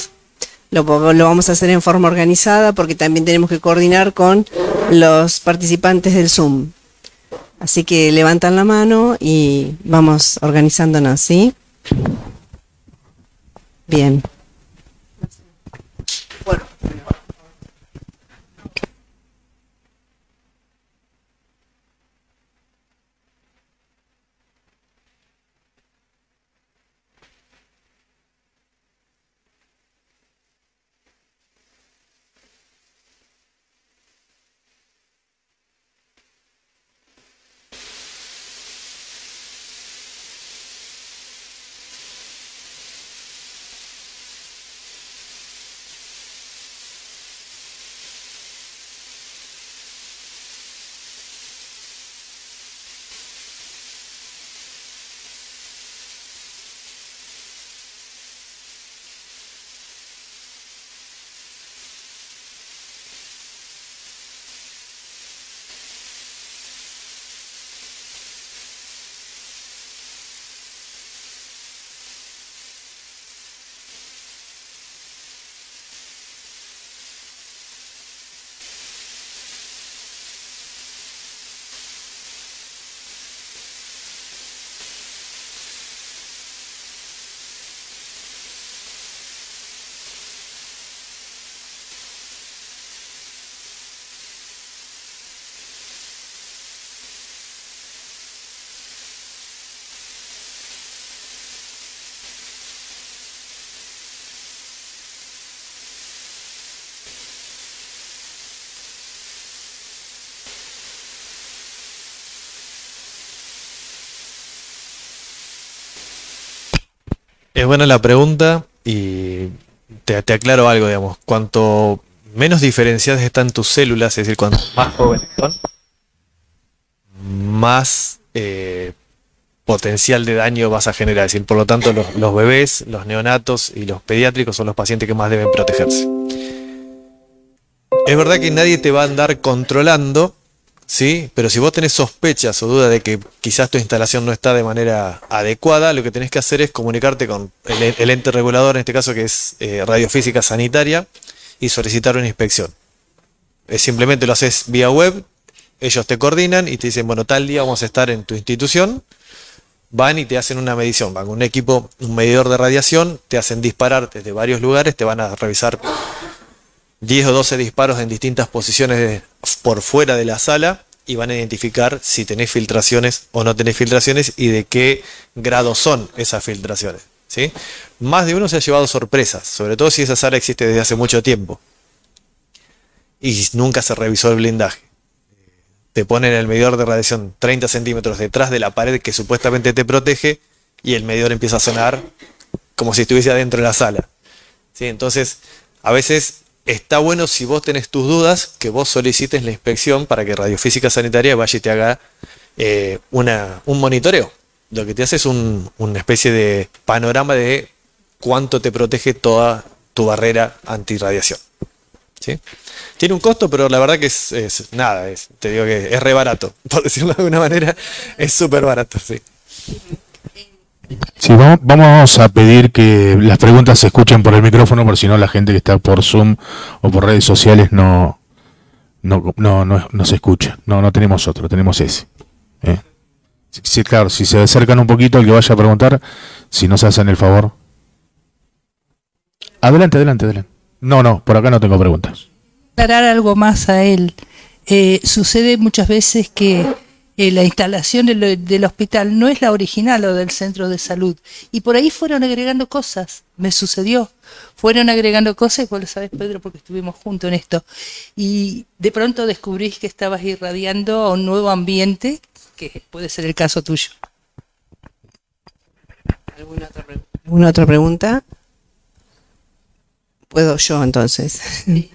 Lo vamos a hacer en forma organizada porque también tenemos que coordinar con los participantes del Zoom. Así que levantan la mano y vamos organizándonos, ¿sí? Bien. Bueno. Es buena la pregunta y te aclaro algo, digamos. Cuanto menos diferenciadas están tus células, es decir, cuanto más jóvenes son, más potencial de daño vas a generar. Es decir, por lo tanto, los bebés, los neonatos y los pediátricos son los pacientes que más deben protegerse. Es verdad que nadie te va a andar controlando, ¿sí? Pero si vos tenés sospechas o dudas de que quizás tu instalación no está de manera adecuada, lo que tenés que hacer es comunicarte con el ente regulador, en este caso que es Radiofísica Sanitaria, y solicitar una inspección. Simplemente lo haces vía web, ellos te coordinan y te dicen, bueno, tal día vamos a estar en tu institución, van y te hacen una medición, van con un equipo, un medidor de radiación, te hacen disparar desde varios lugares, te van a revisar 10 o 12 disparos en distintas posiciones por fuera de la sala y van a identificar si tenés filtraciones o no tenés filtraciones y de qué grado son esas filtraciones, ¿sí? Más de uno se ha llevado sorpresas, sobre todo si esa sala existe desde hace mucho tiempo y nunca se revisó el blindaje. Te ponen el medidor de radiación 30 centímetros detrás de la pared que supuestamente te protege y el medidor empieza a sonar como si estuviese adentro de la sala, ¿sí? Entonces, a veces está bueno, si vos tenés tus dudas, que vos solicites la inspección para que Radiofísica Sanitaria vaya y te haga un monitoreo. Lo que te hace es una especie de panorama de cuánto te protege toda tu barrera antirradiación, ¿sí? Tiene un costo, pero la verdad que es nada, te digo que es re barato, por decirlo de alguna manera, es súper barato, sí. Sí, vamos a pedir que las preguntas se escuchen por el micrófono, por si no la gente que está por Zoom o por redes sociales no se escucha. No tenemos otro, tenemos ese. Sí, claro, si se acercan un poquito al que vaya a preguntar, si no se hacen el favor. Adelante. No, por acá no tengo preguntas. Aclarar algo más a él. Sucede muchas veces que la instalación del hospital no es la original o del centro de salud. Y por ahí fueron agregando cosas. Me sucedió. Fueron agregando cosas, y vos lo sabés, Pedro, porque estuvimos juntos en esto. Y de pronto descubrís que estabas irradiando a un nuevo ambiente, que puede ser el caso tuyo. ¿Alguna otra pregunta? ¿Puedo yo entonces? Sí.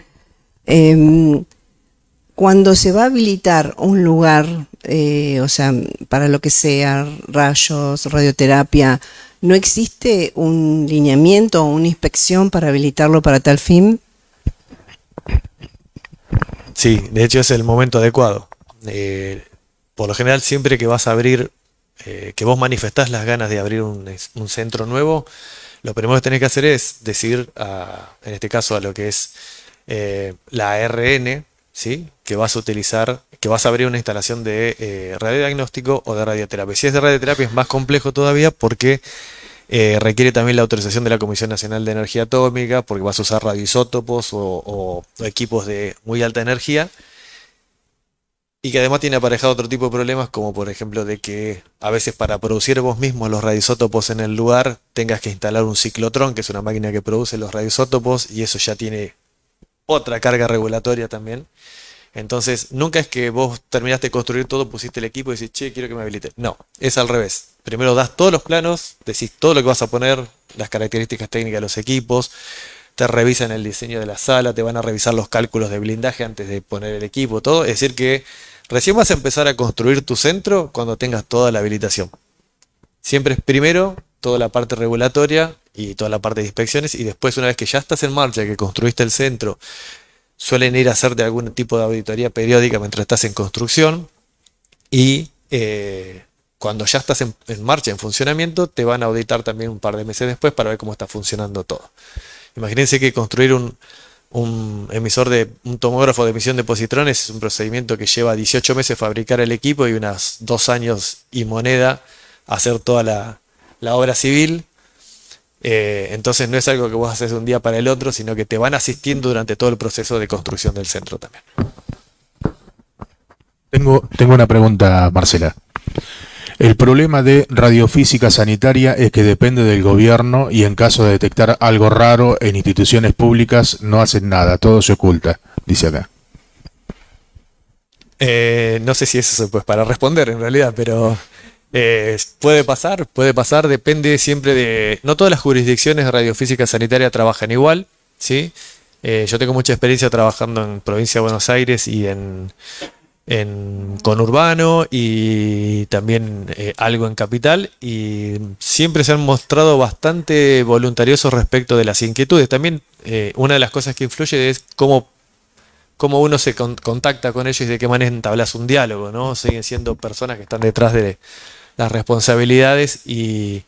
Cuando se va a habilitar un lugar, o sea, para lo que sea, rayos, radioterapia, ¿no existe un lineamiento o una inspección para habilitarlo para tal fin? Sí, de hecho es el momento adecuado. Por lo general, siempre que vas a abrir, que vos manifestás las ganas de abrir un centro nuevo, lo primero que tenés que hacer es decir, en este caso, a lo que es la ARN, ¿sí? Que vas a utilizar, que vas a abrir una instalación de radiodiagnóstico o de radioterapia. Si es de radioterapia es más complejo todavía porque requiere también la autorización de la Comisión Nacional de Energía Atómica, porque vas a usar radioisótopos o equipos de muy alta energía, y que además tiene aparejado otro tipo de problemas, como por ejemplo de que a veces para producir vos mismos los radioisótopos en el lugar tengas que instalar un ciclotrón, que es una máquina que produce los radioisótopos, y eso ya tiene otra carga regulatoria también. Entonces, nunca es que vos terminaste de construir todo, pusiste el equipo y decís, che, quiero que me habilite. No, es al revés. Primero das todos los planos, decís todo lo que vas a poner, las características técnicas de los equipos, te revisan el diseño de la sala, te van a revisar los cálculos de blindaje antes de poner el equipo, todo. Es decir que recién vas a empezar a construir tu centro cuando tengas toda la habilitación. Siempre es primero toda la parte regulatoria y toda la parte de inspecciones, y después, una vez que ya estás en marcha, que construiste el centro, suelen ir a hacerte algún tipo de auditoría periódica mientras estás en construcción, y cuando ya estás en marcha, en funcionamiento, te van a auditar también un par de meses después para ver cómo está funcionando todo. Imagínense que construir un emisor un tomógrafo de emisión de positrones es un procedimiento que lleva 18 meses fabricar el equipo y unos 2 años y moneda hacer toda la obra civil. Entonces no es algo que vos haces de un día para el otro, sino que te van asistiendo durante todo el proceso de construcción del centro también. Tengo una pregunta, Marcela. El problema de Radiofísica Sanitaria es que depende del gobierno y en caso de detectar algo raro en instituciones públicas no hacen nada, todo se oculta, dice acá. No sé si eso es pues para responder en realidad, pero Puede pasar, depende siempre de... No todas las jurisdicciones de radiofísica sanitaria trabajan igual, ¿sí? Yo tengo mucha experiencia trabajando en provincia de Buenos Aires y en conurbano y también algo en capital, y siempre se han mostrado bastante voluntariosos respecto de las inquietudes. También una de las cosas que influye es cómo uno se contacta con ellos y de qué manera entablas un diálogo, ¿no? Siguen siendo personas que están detrás de las responsabilidades, y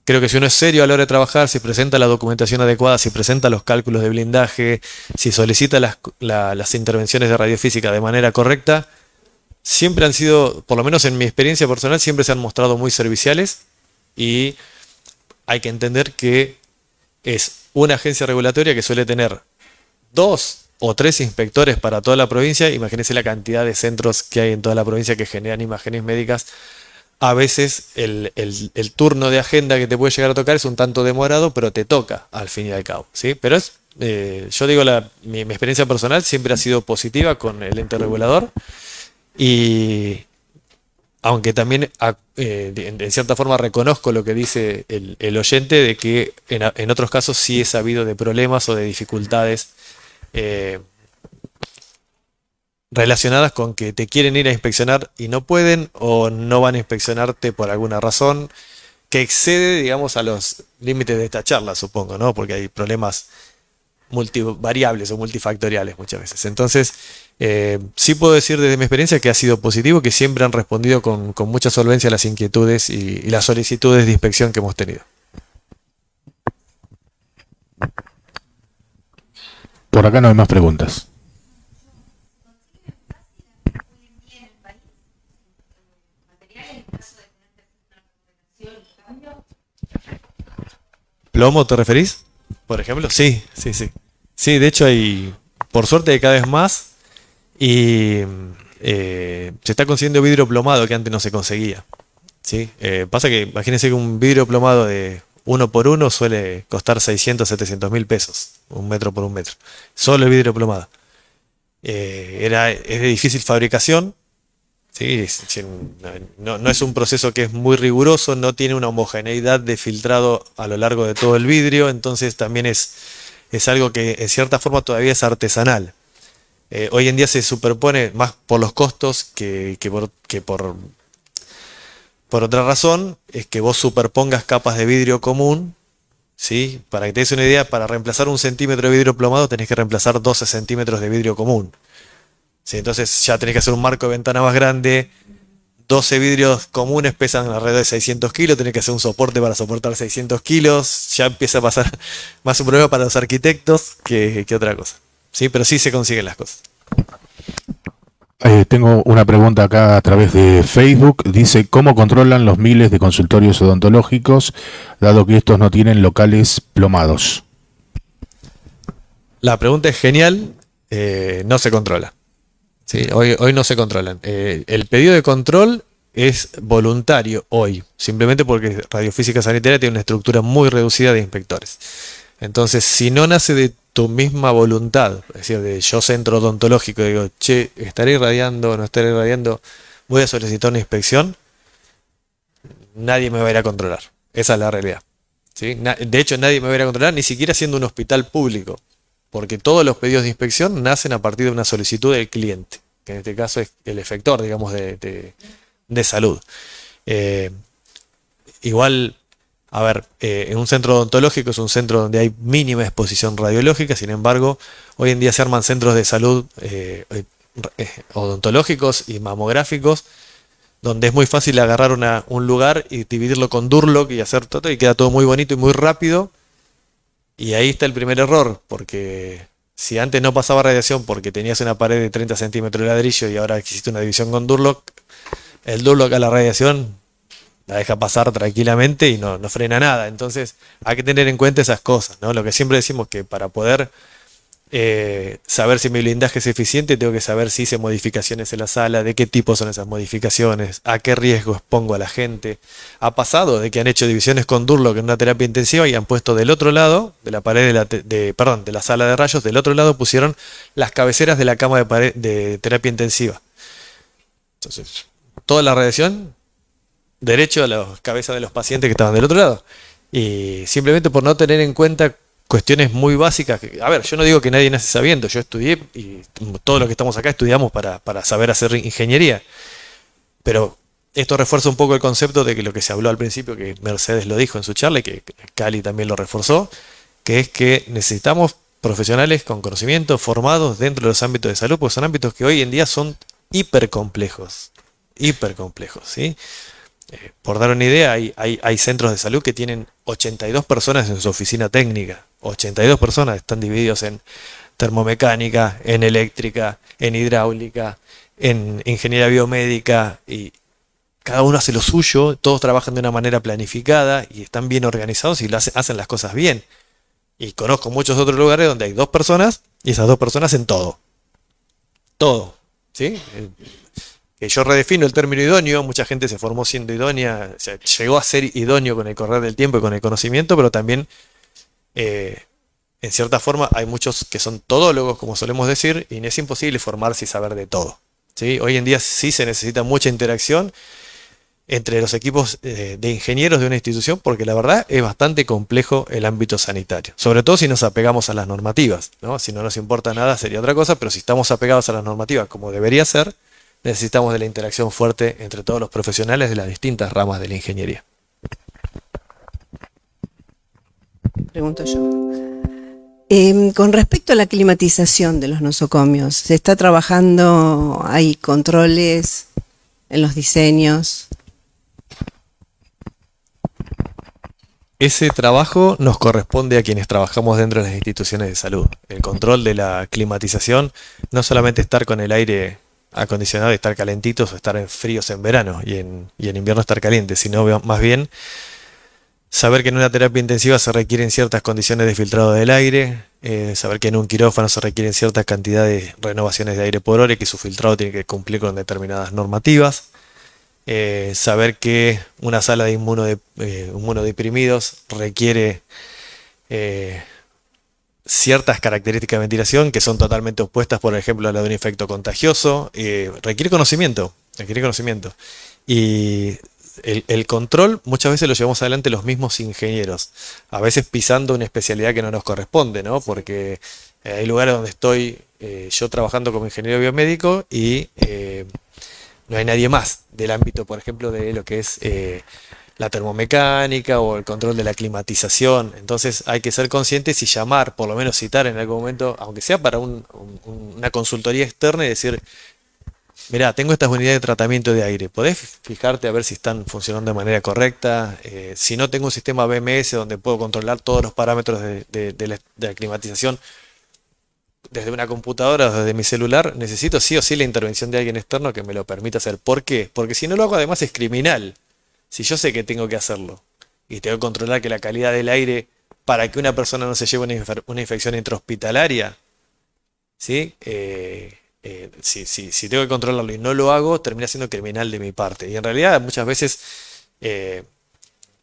creo que si uno es serio a la hora de trabajar, si presenta la documentación adecuada, si presenta los cálculos de blindaje, si solicita las intervenciones de radiofísica de manera correcta, siempre han sido, por lo menos en mi experiencia personal, siempre se han mostrado muy serviciales, y hay que entender que es una agencia regulatoria que suele tener 2 o 3 inspectores para toda la provincia. Imagínense la cantidad de centros que hay en toda la provincia que generan imágenes médicas. A veces el turno de agenda que te puede llegar a tocar es un tanto demorado, pero te toca al fin y al cabo, ¿sí? Pero yo digo, mi experiencia personal siempre ha sido positiva con el ente regulador, y aunque también en cierta forma reconozco lo que dice el oyente, de que en otros casos sí he sabido de problemas o de dificultades relacionadas con que te quieren ir a inspeccionar y no pueden, o no van a inspeccionarte por alguna razón que excede, digamos, a los límites de esta charla, supongo, ¿no? Porque hay problemas multivariables o multifactoriales muchas veces. Entonces, sí puedo decir desde mi experiencia que ha sido positivo, que siempre han respondido con mucha solvencia a las inquietudes y las solicitudes de inspección que hemos tenido. Por acá no hay más preguntas. ¿Plomo te referís? Por ejemplo, sí. Sí, de hecho por suerte hay cada vez más, y se está consiguiendo vidrio plomado que antes no se conseguía, ¿sí? Pasa que imagínense que un vidrio plomado de 1 por 1 suele costar 600, 700 mil pesos, 1 metro por 1 metro. Solo el vidrio plomado. Es de difícil fabricación. Sí, no es un proceso que es muy riguroso, no tiene una homogeneidad de filtrado a lo largo de todo el vidrio, entonces también es algo que en cierta forma todavía es artesanal. Hoy en día se superpone más por los costos que por otra razón, es que vos superpongas capas de vidrio común, ¿sí? Para que te des una idea, para reemplazar 1 centímetro de vidrio plomado tenés que reemplazar 12 centímetros de vidrio común. Sí, entonces ya tenés que hacer un marco de ventana más grande. 12 vidrios comunes pesan alrededor de 600 kilos. Tenés que hacer un soporte para soportar 600 kilos. Ya empieza a pasar más un problema para los arquitectos que otra cosa. Sí, pero sí se consiguen las cosas. Tengo una pregunta acá a través de Facebook. Dice, ¿cómo controlan los miles de consultorios odontológicos, dado que estos no tienen locales plomados? La pregunta es genial. No se controla. Sí, hoy no se controlan. El pedido de control es voluntario hoy, simplemente porque Radiofísica Sanitaria tiene una estructura muy reducida de inspectores. Entonces, si no nace de tu misma voluntad, es decir, de yo centro odontológico, digo, che, ¿estaré irradiando o no estaré irradiando? Voy a solicitar una inspección, nadie me va a ir a controlar. Esa es la realidad. ¿Sí? De hecho, nadie me va a ir a controlar, ni siquiera siendo un hospital público. Porque todos los pedidos de inspección nacen a partir de una solicitud del cliente, que en este caso es el efector, digamos, de salud. Igual, a ver, en un centro odontológico es un centro donde hay mínima exposición radiológica, sin embargo, hoy en día se arman centros de salud odontológicos y mamográficos, donde es muy fácil agarrar un lugar y dividirlo con Durlock y hacer todo, y queda todo muy bonito y muy rápido. Y ahí está el primer error, porque si antes no pasaba radiación porque tenías una pared de 30 centímetros de ladrillo y ahora existe una división con Durlock, el Durlock a la radiación la deja pasar tranquilamente y no frena nada. Entonces hay que tener en cuenta esas cosas, ¿no? Lo que siempre decimos, que para poder saber si mi blindaje es eficiente, tengo que saber si hice modificaciones en la sala, de qué tipo son esas modificaciones, a qué riesgo expongo a la gente. Ha pasado de que han hecho divisiones con Durlock en una terapia intensiva y han puesto del otro lado de la pared de la sala de rayos, del otro lado pusieron las cabeceras de la cama de terapia intensiva. Entonces, toda la radiación derecho a las cabezas de los pacientes que estaban del otro lado. Y simplemente por no tener en cuenta cuestiones muy básicas. A ver, yo no digo que nadie nace sabiendo, yo estudié y todos los que estamos acá estudiamos para saber hacer ingeniería. Pero esto refuerza un poco el concepto de que lo que se habló al principio, que Mercedes lo dijo en su charla y que Cali también lo reforzó, que es que necesitamos profesionales con conocimiento, formados dentro de los ámbitos de salud, porque son ámbitos que hoy en día son hipercomplejos, ¿sí? Por dar una idea, hay centros de salud que tienen 82 personas en su oficina técnica. 82 personas están divididos en termomecánica, en eléctrica, en hidráulica, en ingeniería biomédica, y cada uno hace lo suyo, todos trabajan de una manera planificada y están bien organizados y hacen las cosas bien. Y conozco muchos otros lugares donde hay 2 personas y esas 2 personas hacen todo. Todo, ¿sí? Que yo redefino el término idóneo, mucha gente se formó siendo idónea, o sea, llegó a ser idóneo con el correr del tiempo y con el conocimiento, pero también, en cierta forma, hay muchos que son todólogos, como solemos decir, y es imposible formarse y saber de todo, ¿sí? Hoy en día sí se necesita mucha interacción entre los equipos de ingenieros de una institución, porque la verdad es bastante complejo el ámbito sanitario, sobre todo si nos apegamos a las normativas, ¿no? Si no nos importa nada sería otra cosa, pero si estamos apegados a las normativas como debería ser, necesitamos de la interacción fuerte entre todos los profesionales de las distintas ramas de la ingeniería. Pregunto yo. Con respecto a la climatización de los nosocomios, ¿se está trabajando, hay controles en los diseños? Ese trabajo nos corresponde a quienes trabajamos dentro de las instituciones de salud. El control de la climatización, no solamente estar con el aire acondicionado y estar calentitos o estar en fríos en verano y en invierno estar calientes, sino más bien saber que en una terapia intensiva se requieren ciertas condiciones de filtrado del aire, saber que en un quirófano se requieren ciertas cantidades de renovaciones de aire por hora y que su filtrado tiene que cumplir con determinadas normativas. Saber que una sala de inmunodeprimidos requiere ciertas características de ventilación que son totalmente opuestas, por ejemplo, a la de un infecto contagioso. Requiere conocimiento. Y el control muchas veces lo llevamos adelante los mismos ingenieros, a veces pisando una especialidad que no nos corresponde, ¿no? Porque hay lugares donde estoy yo trabajando como ingeniero biomédico y no hay nadie más del ámbito, por ejemplo, de lo que es la termomecánica o el control de la climatización. Entonces hay que ser conscientes y llamar, por lo menos citar en algún momento, aunque sea para una consultoría externa y decir, mirá, tengo estas unidades de tratamiento de aire, ¿podés fijarte a ver si están funcionando de manera correcta? Si no tengo un sistema BMS donde puedo controlar todos los parámetros de la climatización, desde una computadora o desde mi celular, necesito sí o sí la intervención de alguien externo que me lo permita hacer. ¿Por qué? Porque si no lo hago, además es criminal. Si yo sé que tengo que hacerlo y tengo que controlar que la calidad del aire para que una persona no se lleve una infección intrahospitalaria, ¿sí? Si tengo que controlarlo y no lo hago, termina siendo criminal de mi parte. Y en realidad muchas veces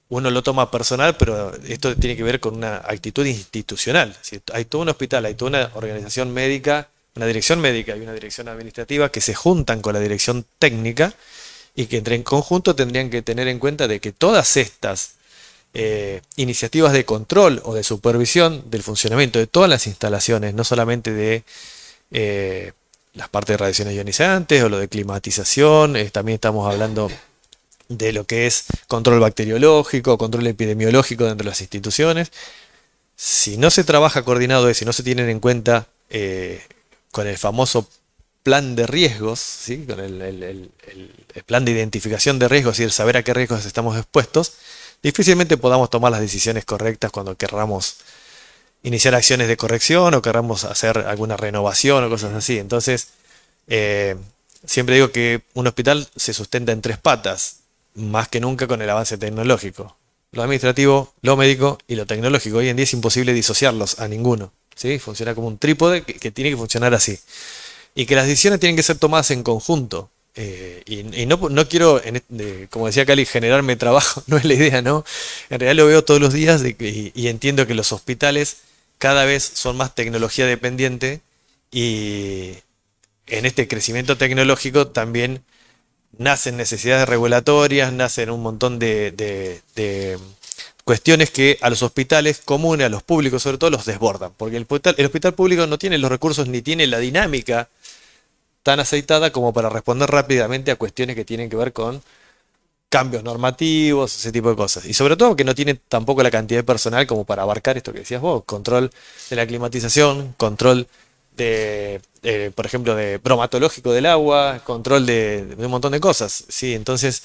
uno lo toma personal, pero esto tiene que ver con una actitud institucional. Si hay todo un hospital, hay toda una organización médica, una dirección médica y una dirección administrativa que se juntan con la dirección técnica y que en conjunto tendrían que tener en cuenta de que todas estas iniciativas de control o de supervisión del funcionamiento de todas las instalaciones, no solamente de las partes de radiaciones ionizantes o lo de climatización, también estamos hablando de lo que es control bacteriológico, control epidemiológico dentro de las instituciones. Si no se trabaja coordinado y si no se tienen en cuenta con el famoso plan de riesgos, ¿sí? Con el plan de identificación de riesgos y el saber a qué riesgos estamos expuestos, difícilmente podamos tomar las decisiones correctas cuando querramos iniciar acciones de corrección o querramos hacer alguna renovación o cosas así. Entonces, siempre digo que un hospital se sustenta en 3 patas, más que nunca con el avance tecnológico. Lo administrativo, lo médico y lo tecnológico. Hoy en día es imposible disociarlos a ninguno, ¿sí? Funciona como un trípode que tiene que funcionar así. Y que las decisiones tienen que ser tomadas en conjunto. Y no quiero, como decía Cali, generarme trabajo, no es la idea, ¿no? En realidad lo veo todos los días y entiendo que los hospitales cada vez son más tecnología dependiente y en este crecimiento tecnológico también nacen necesidades regulatorias, nacen un montón de cuestiones que a los hospitales comunes, a los públicos sobre todo, los desbordan, porque el hospital público no tiene los recursos ni tiene la dinámica tan aceitada como para responder rápidamente a cuestiones que tienen que ver con cambios normativos, ese tipo de cosas. Y sobre todo que no tiene tampoco la cantidad de personal como para abarcar esto que decías vos, control de la climatización, control por ejemplo, de bromatológico del agua, control de un montón de cosas. ¿Sí? Entonces,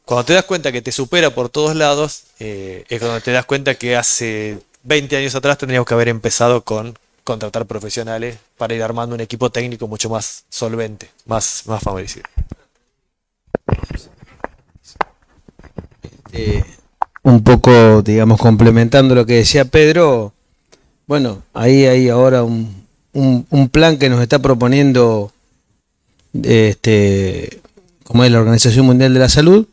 cuando te das cuenta que te supera por todos lados, es cuando te das cuenta que hace 20 años atrás tendríamos que haber empezado con contratar profesionales para ir armando un equipo técnico mucho más solvente, más favorecido. Un poco, digamos, complementando lo que decía Pedro, bueno, ahí hay ahora un plan que nos está proponiendo como es la Organización Mundial de la Salud,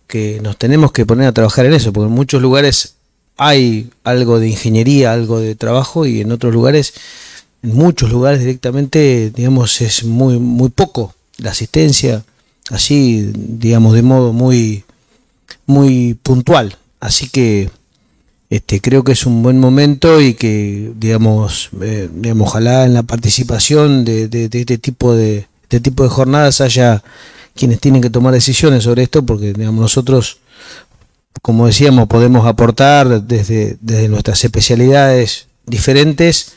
que nos tenemos que poner a trabajar en eso, porque en muchos lugares hay algo de ingeniería, algo de trabajo, y en otros lugares, en muchos lugares directamente, digamos, es muy poco la asistencia, así, digamos, de modo muy puntual. Así que creo que es un buen momento y que, digamos, ojalá en la participación de este tipo de jornadas haya quienes tienen que tomar decisiones sobre esto, porque, digamos, nosotros, como decíamos, podemos aportar desde nuestras especialidades diferentes,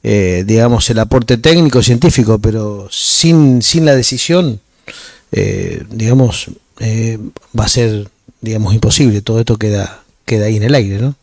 digamos, el aporte técnico, científico, pero sin la decisión, digamos, va a ser, digamos, imposible. Todo esto queda ahí en el aire, ¿no?